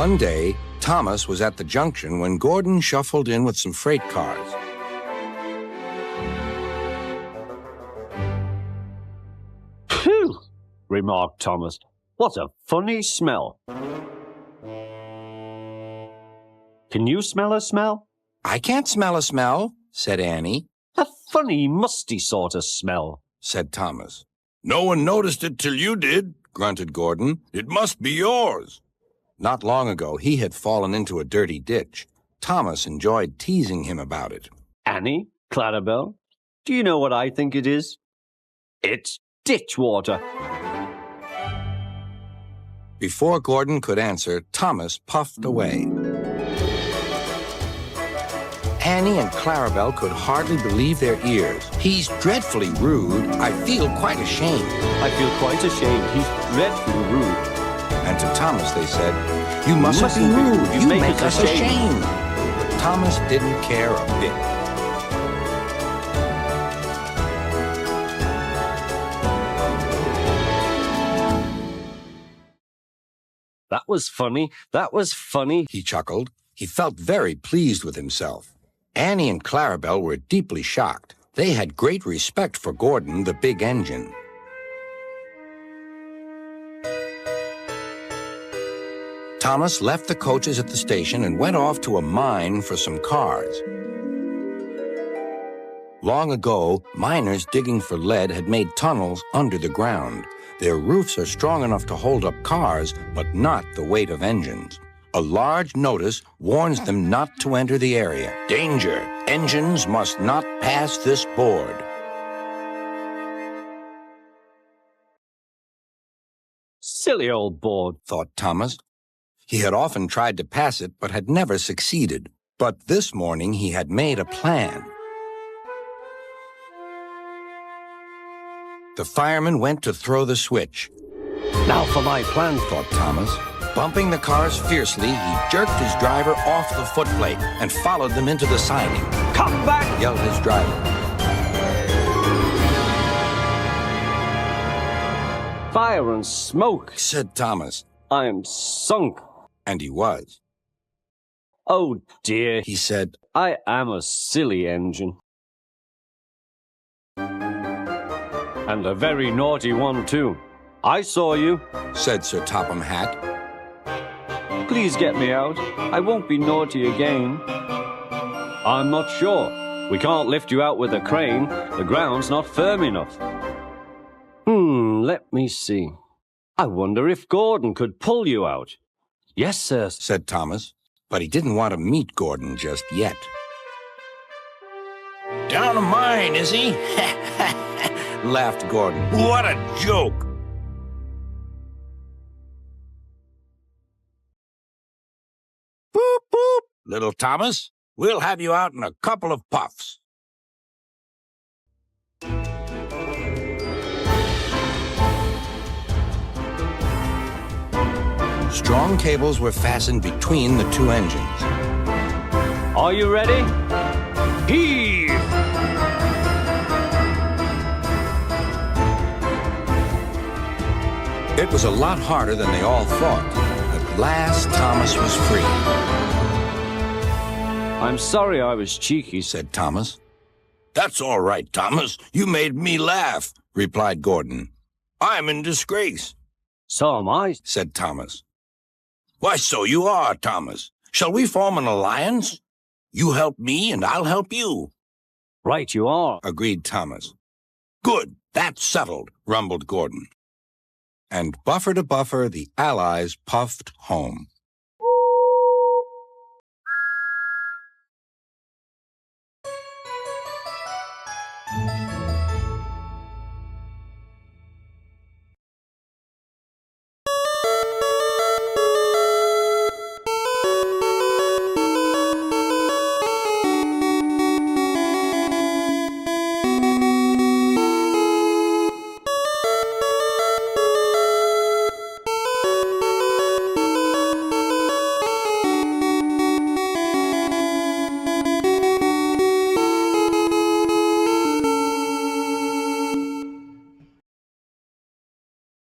One day, Thomas was at the junction when Gordon shuffled in with some freight cars. Phew, remarked Thomas. What a funny smell. Can you smell a smell? I can't smell a smell, said Annie. A funny, musty sort of smell, said Thomas. No one noticed it till you did, grunted Gordon. It must be yours. Not long ago, he had fallen into a dirty ditch. Thomas enjoyed teasing him about it. Annie, Clarabelle, do you know what I think it is? It's ditch water. Before Gordon could answer, Thomas puffed away. Annie and Clarabelle could hardly believe their ears. He's dreadfully rude. I feel quite ashamed. I feel quite ashamed. He's dreadfully rude. And to Thomas they said, You mustn't be rude. You make us ashamed. But Thomas didn't care a bit. That was funny. That was funny, he chuckled. He felt very pleased with himself. Annie and Clarabelle were deeply shocked. They had great respect for Gordon, the big engine. Thomas left the coaches at the station and went off to a mine for some cars. Long ago, miners digging for lead had made tunnels under the ground. Their roofs are strong enough to hold up cars, but not the weight of engines. A large notice warns them not to enter the area. Danger! Engines must not pass this board. Silly old board, thought Thomas. He had often tried to pass it, but had never succeeded. But this morning he had made a plan. The fireman went to throw the switch. Now for my plan, thought Thomas. Bumping the cars fiercely, he jerked his driver off the footplate and followed them into the siding. Come back, yelled his driver. Fire and smoke, said Thomas. I am sunk. And he was. Oh dear, he said. I am a silly engine. And a very naughty one, too. I saw you, said Sir Topham Hatt. Please get me out. I won't be naughty again. I'm not sure. We can't lift you out with a crane. The ground's not firm enough. Let me see. I wonder if Gordon could pull you out. Yes, sir, said Thomas, but he didn't want to meet Gordon just yet. Down a mine, is he? Laughed Gordon. What a joke! Boop, boop, little Thomas. We'll have you out in a couple of puffs. Strong cables were fastened between the two engines. Are you ready? Heave! It was a lot harder than they all thought. At last, Thomas was free. I'm sorry I was cheeky, said Thomas. That's all right, Thomas. You made me laugh, replied Gordon. I'm in disgrace. So am I, said Thomas. Why, so you are, Thomas. Shall we form an alliance? You help me and I'll help you. Right you are, agreed Thomas. Good, that's settled, rumbled Gordon. And buffer to buffer, the Allies puffed home.